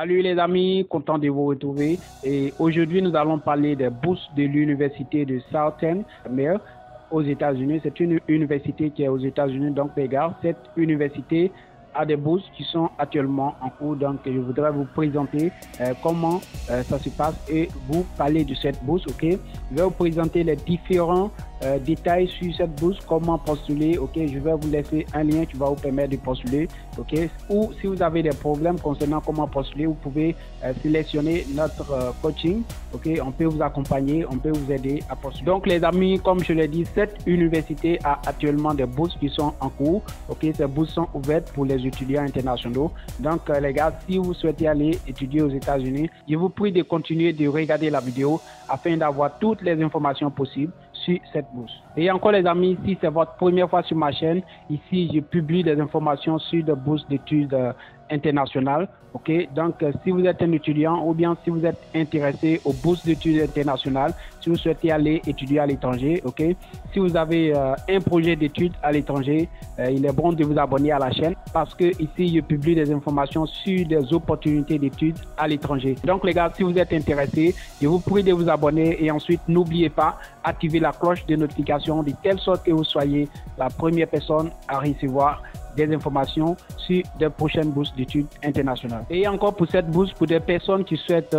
Salut les amis, content de vous retrouver. Et aujourd'hui, nous allons parler des bourses de l'université de Southern Maine aux États-Unis. C'est une université qui est aux États-Unis. Donc, les gars, cette université a des bourses qui sont actuellement en cours. Donc, je voudrais vous présenter comment ça se passe et vous parler de cette bourse. Ok, je vais vous présenter les différents détails sur cette bourse, comment postuler. Ok, je vais vous laisser un lien qui va vous permettre de postuler. Ok, ou si vous avez des problèmes concernant comment postuler, vous pouvez sélectionner notre coaching. Ok, on peut vous accompagner, on peut vous aider à postuler. Donc les amis, comme je l'ai dit, cette université a actuellement des bourses qui sont en cours. Ok, ces bourses sont ouvertes pour les étudiants internationaux. Donc les gars, si vous souhaitez aller étudier aux États-Unis, je vous prie de continuer de regarder la vidéo afin d'avoir toutes les informations possibles sur cette bourse. Et encore les amis, si c'est votre première fois sur ma chaîne, ici je publie des informations sur des bourses d'études internationales. Ok, donc si vous êtes un étudiant ou bien si vous êtes intéressé aux bourses d'études internationales, si vous souhaitez aller étudier à l'étranger, ok, si vous avez un projet d'études à l'étranger, il est bon de vous abonner à la chaîne parce que ici je publie des informations sur des opportunités d'études à l'étranger. Donc les gars, si vous êtes intéressé, je vous prie de vous abonner et ensuite n'oubliez pas activer la cloche de notification de telle sorte que vous soyez la première personne à recevoir des informations sur des prochaines bourses d'études internationales. Et encore pour cette bourse, pour des personnes qui souhaitent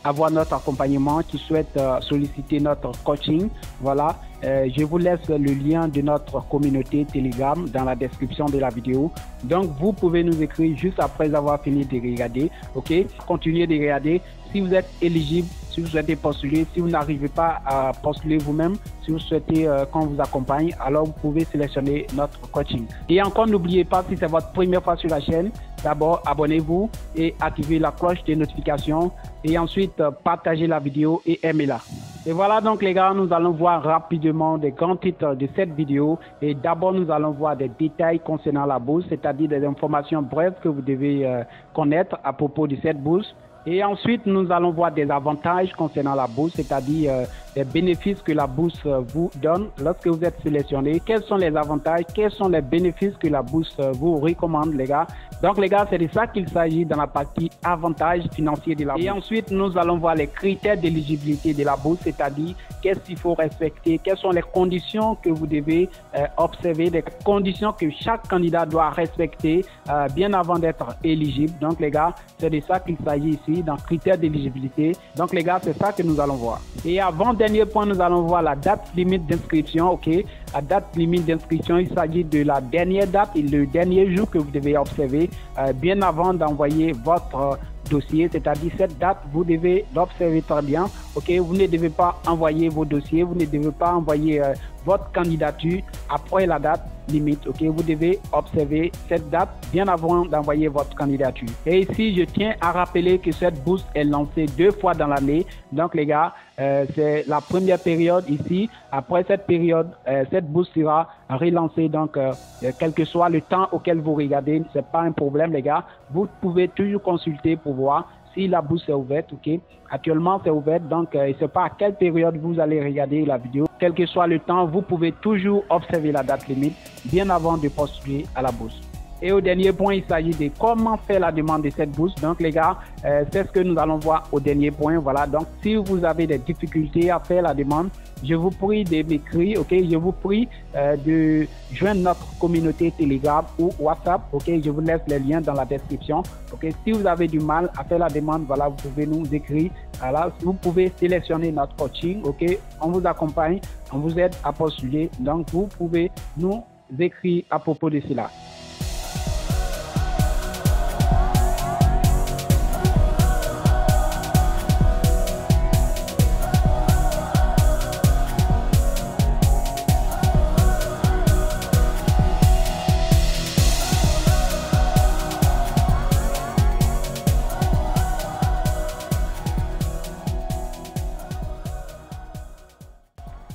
avoir notre accompagnement, qui souhaitent solliciter notre coaching, voilà, je vous laisse le lien de notre communauté Telegram dans la description de la vidéo. Donc, vous pouvez nous écrire juste après avoir fini de regarder. Ok, continuez de regarder. Si vous êtes éligible, si vous souhaitez postuler, si vous n'arrivez pas à postuler vous-même, si vous souhaitez qu'on vous accompagne, alors vous pouvez sélectionner notre coaching. Et encore, n'oubliez pas, si c'est votre première fois sur la chaîne, d'abord abonnez-vous et activez la cloche de notification et ensuite partagez la vidéo et aimez-la. Et voilà donc les gars, nous allons voir rapidement des grands titres de cette vidéo. Et d'abord, nous allons voir des détails concernant la bourse, c'est-à-dire des informations brèves que vous devez connaître à propos de cette bourse. Et ensuite, nous allons voir des avantages concernant la bourse, c'est-à-dire les bénéfices que la bourse vous donne lorsque vous êtes sélectionné. Quels sont les avantages, quels sont les bénéfices que la bourse vous recommande, les gars. Donc, les gars, c'est de ça qu'il s'agit dans la partie avantages financiers de la bourse. Et ensuite, nous allons voir les critères d'éligibilité de la bourse, c'est-à-dire qu'est-ce qu'il faut respecter, quelles sont les conditions que vous devez observer, des conditions que chaque candidat doit respecter bien avant d'être éligible. Donc, les gars, c'est de ça qu'il s'agit ici, dans critères d'éligibilité. Donc, les gars, c'est ça que nous allons voir. Et avant-dernier point, nous allons voir la date limite d'inscription. Ok, la date limite d'inscription, il s'agit de la dernière date et le dernier jour que vous devez observer bien avant d'envoyer votre dossier, c'est-à-dire cette date, vous devez l'observer très bien. Ok, vous ne devez pas envoyer vos dossiers, vous ne devez pas envoyer votre candidature après la date limite. Ok, vous devez observer cette date bien avant d'envoyer votre candidature. Et ici, je tiens à rappeler que cette bourse est lancée 2 fois dans l'année. Donc les gars, c'est la première période ici. Après cette période, cette bourse sera relancée. Donc, quel que soit le temps auquel vous regardez, c'est pas un problème, les gars. Vous pouvez toujours consulter pour voir si la bourse est ouverte. Ok, actuellement c'est ouvert, donc je ne sais pas à quelle période vous allez regarder la vidéo. Quel que soit le temps, vous pouvez toujours observer la date limite bien avant de postuler à la bourse. Et au dernier point, il s'agit de comment faire la demande de cette bourse. Donc les gars, c'est ce que nous allons voir au dernier point. Voilà, donc si vous avez des difficultés à faire la demande, je vous prie de m'écrire, ok, je vous prie de joindre notre communauté Telegram ou WhatsApp, ok, je vous laisse les liens dans la description, ok. Si vous avez du mal à faire la demande, voilà, vous pouvez nous écrire, voilà, vous pouvez sélectionner notre coaching, ok, on vous accompagne, on vous aide à postuler, donc vous pouvez nous écrire à propos de cela.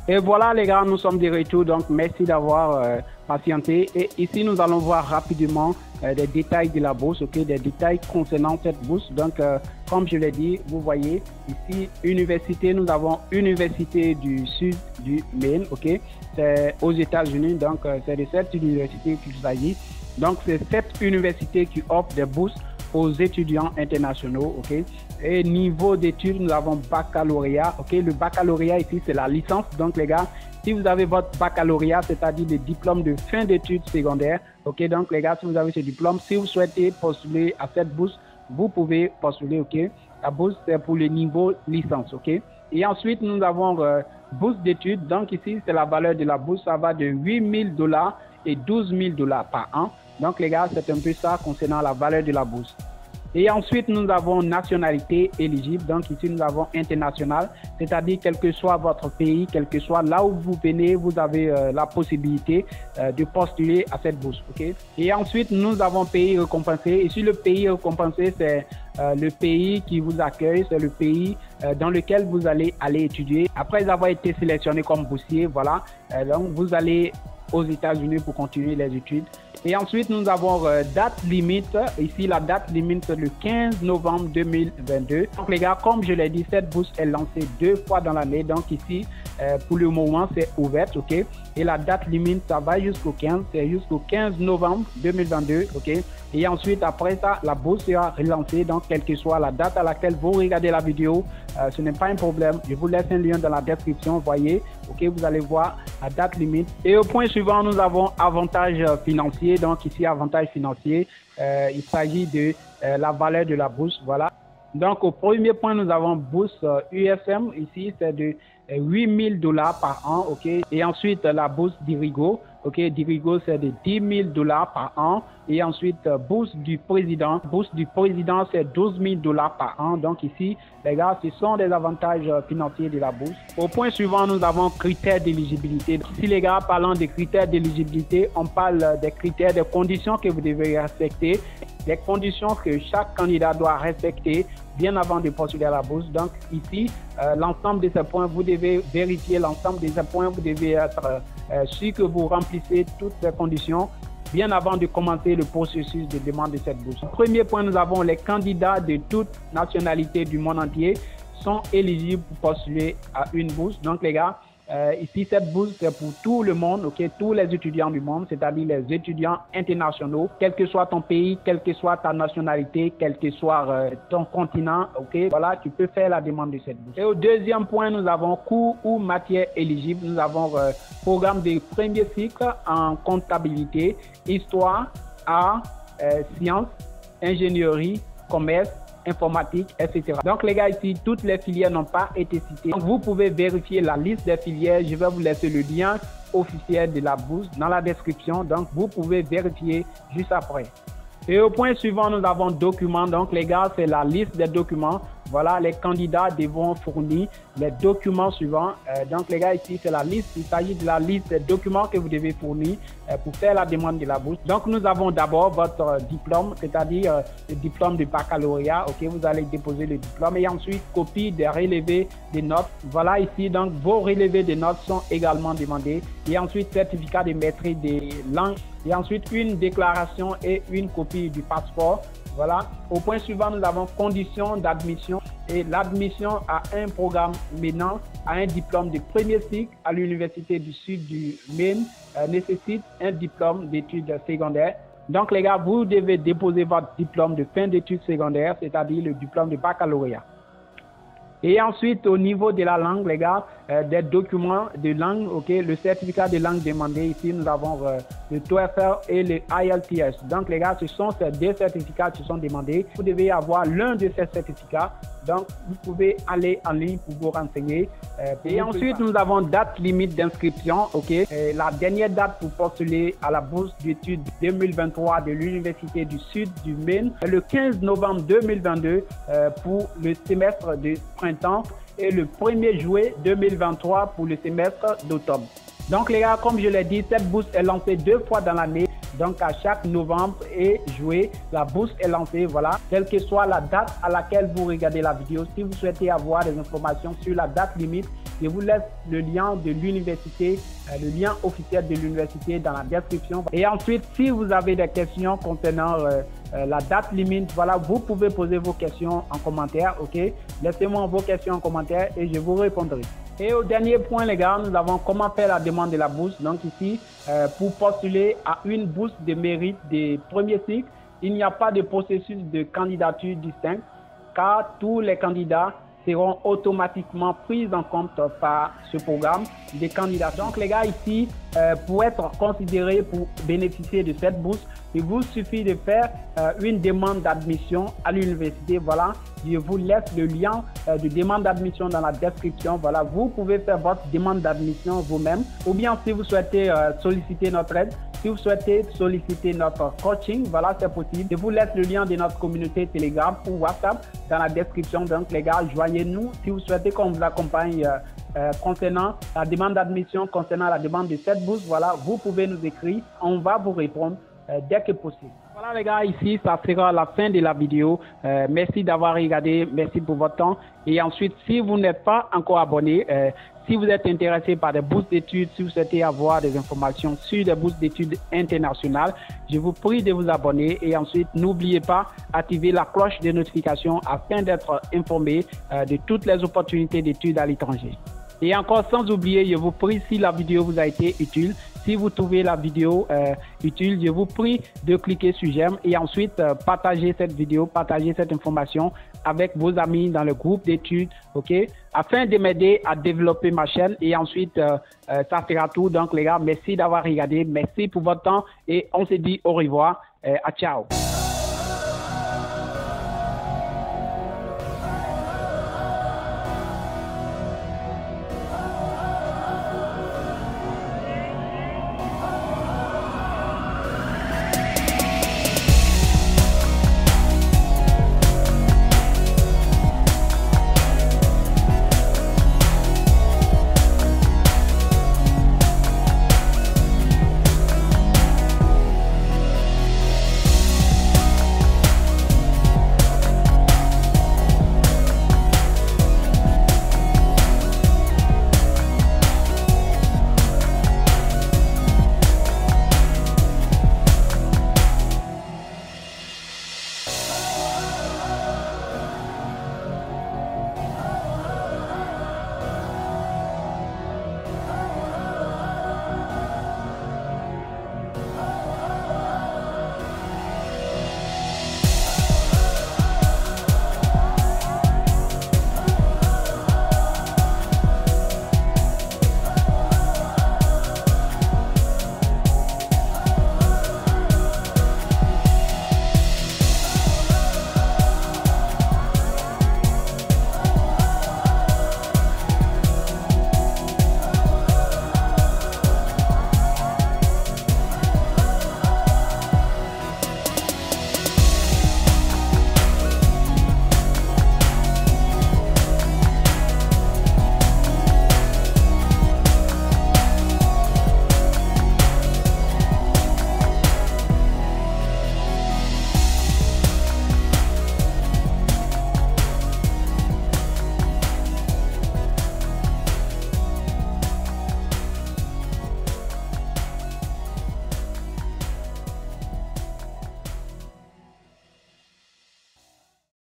Et voilà les gars, nous sommes de retour, donc merci d'avoir patienté. Et ici, nous allons voir rapidement des détails de la bourse, ok, des détails concernant cette bourse. Donc, comme je l'ai dit, vous voyez ici, université, nous avons Université du Sud du Maine, ok, c'est aux États-Unis, donc c'est de cette université qu'il s'agit. Donc, c'est cette université qui offre des bourses aux étudiants internationaux, ok. Et niveau d'études, nous avons baccalauréat, ok. Le baccalauréat ici, c'est la licence. Donc les gars, si vous avez votre baccalauréat, c'est-à-dire le diplôme de fin d'études secondaires, ok. Donc les gars, si vous avez ce diplôme, si vous souhaitez postuler à cette bourse, vous pouvez postuler, ok. La bourse, c'est pour le niveau licence, ok. Et ensuite, nous avons bourse d'études. Donc ici, c'est la valeur de la bourse. Ça va de $8 000 et $12 000 par an. Donc les gars, c'est un peu ça concernant la valeur de la bourse. Et ensuite, nous avons nationalité éligible. Donc ici, nous avons international, c'est-à-dire quel que soit votre pays, quel que soit là où vous venez, vous avez la possibilité de postuler à cette bourse. Okay? Et ensuite, nous avons pays récompensé. Ici, le pays récompensé, c'est le pays qui vous accueille, c'est le pays dans lequel vous allez étudier. Après avoir été sélectionné comme boursier, voilà, donc vous allez aux États-Unis pour continuer les études. Et ensuite, nous avons date limite. Ici, la date limite, c'est le 15 novembre 2022. Donc, les gars, comme je l'ai dit, cette bourse est lancée 2 fois dans l'année. Donc, ici, pour le moment, c'est ouverte, OK? Et la date limite, ça va jusqu'au 15. C'est jusqu'au 15 novembre 2022, OK? Et ensuite, après ça, la bourse sera relancée. Donc, quelle que soit la date à laquelle vous regardez la vidéo, ce n'est pas un problème. Je vous laisse un lien dans la description, voyez. OK, vous allez voir la date limite. Et au point suivant, nous avons avantages financiers. Donc, ici, avantage financier, il s'agit de la valeur de la bourse, voilà. Donc, au premier point, nous avons bourse USM. Ici, c'est de $8 000 par an, OK. Et ensuite, la bourse d'Irigo, OK. D'Irigo, c'est de $10 000 par an. Et ensuite, bourse du président. Bourse du président, c'est $12 000 par an. Donc ici, les gars, ce sont des avantages financiers de la bourse. Au point suivant, nous avons critères d'éligibilité. Ici, les gars, parlant des critères d'éligibilité, on parle des critères, des conditions que vous devez respecter, des conditions que chaque candidat doit respecter bien avant de postuler à la bourse. Donc ici, l'ensemble de ces points, vous devez vérifier l'ensemble de ces points, vous devez être sûr que vous remplissez toutes ces conditions bien avant de commencer le processus de demande de cette bourse. Premier point, nous avons les candidats de toutes nationalités du monde entier sont éligibles pour postuler à une bourse. Donc les gars, ici cette bourse c'est pour tout le monde, ok, tous les étudiants du monde, c'est-à-dire les étudiants internationaux, quel que soit ton pays, quelle que soit ta nationalité, quel que soit ton continent, ok, voilà, tu peux faire la demande de cette bourse. Et au deuxième point, nous avons cours ou matière éligible. Nous avons programme de premier cycle en comptabilité, histoire, art, sciences, ingénierie, commerce, informatique, etc. Donc les gars, ici, toutes les filières n'ont pas été citées. Donc, vous pouvez vérifier la liste des filières. Je vais vous laisser le lien officiel de la bourse dans la description. Donc, vous pouvez vérifier juste après. Et au point suivant, nous avons documents. Donc les gars, c'est la liste des documents. Voilà, les candidats devront fournir les documents suivants. Donc les gars, ici, c'est la liste. Il s'agit de la liste des documents que vous devez fournir pour faire la demande de la bourse. Donc nous avons d'abord votre diplôme, c'est-à-dire le diplôme de baccalauréat. Ok, vous allez déposer le diplôme et ensuite copie des relevés des notes. Voilà ici, donc vos relevés des notes sont également demandés. Et ensuite, certificat de maîtrise des langues. Et ensuite, une déclaration et une copie du passeport. Voilà. Au point suivant, nous avons conditions d'admission. Et l'admission à un programme menant à un diplôme de premier cycle à l'Université du Sud du Maine nécessite un diplôme d'études secondaires. Donc, les gars, vous devez déposer votre diplôme de fin d'études secondaires, c'est-à-dire le diplôme de baccalauréat. Et ensuite, au niveau de la langue, les gars, des documents de langue, ok, le certificat de langue demandé ici, nous avons le TOEFL et le IELTS. Donc, les gars, ce sont ces deux certificats qui sont demandés. Vous devez avoir l'un de ces certificats. Donc, vous pouvez aller en ligne pour vous renseigner. Et ensuite, nous avons date limite d'inscription, ok. La dernière date pour postuler à la bourse d'études 2023 de l'Université du Sud du Maine, le 15 novembre 2022 pour le semestre de printemps et le 1er juillet 2023 pour le semestre d'automne. Donc les gars, comme je l'ai dit, cette bourse est lancée 2 fois dans l'année. Donc à chaque novembre et juillet, la bourse est lancée, voilà. Quelle que soit la date à laquelle vous regardez la vidéo, si vous souhaitez avoir des informations sur la date limite, je vous laisse le lien de l'université, le lien officiel de l'université dans la description. Et ensuite, si vous avez des questions concernant la date limite, voilà, vous pouvez poser vos questions en commentaire, ok? Laissez-moi vos questions en commentaire et je vous répondrai. Et au dernier point, les gars, nous avons comment faire la demande de la bourse. Donc ici, pour postuler à une bourse de mérite des premiers cycles, il n'y a pas de processus de candidature distinct car tous les candidats seront automatiquement pris en compte par ce programme de candidature. Donc les gars, ici, pour être considérés pour bénéficier de cette bourse, il vous suffit de faire une demande d'admission à l'université. Voilà, je vous laisse le lien de demande d'admission dans la description. Voilà, vous pouvez faire votre demande d'admission vous-même ou bien si vous souhaitez solliciter notre aide, si vous souhaitez solliciter notre coaching, voilà, c'est possible. Je vous laisse le lien de notre communauté Telegram ou WhatsApp dans la description. Donc, les gars, joignez-nous si vous souhaitez qu'on vous accompagne concernant la demande d'admission, concernant la demande de cette bourse. Voilà, vous pouvez nous écrire. On va vous répondre dès que possible. Voilà les gars, ici, ça sera la fin de la vidéo. Merci d'avoir regardé, merci pour votre temps. Et ensuite, si vous n'êtes pas encore abonné, si vous êtes intéressé par des bourses d'études, si vous souhaitez avoir des informations sur des bourses d'études internationales, je vous prie de vous abonner. Et ensuite, n'oubliez pas d'activer la cloche de notification afin d'être informé de toutes les opportunités d'études à l'étranger. Et encore, sans oublier, je vous prie, si la vidéo vous a été utile, si vous trouvez la vidéo utile, je vous prie de cliquer sur j'aime et ensuite partager cette vidéo, partager cette information avec vos amis dans le groupe d'études, ok, afin de m'aider à développer ma chaîne. Et ensuite, ça sera tout. Donc les gars, merci d'avoir regardé, merci pour votre temps et on se dit au revoir, à ciao.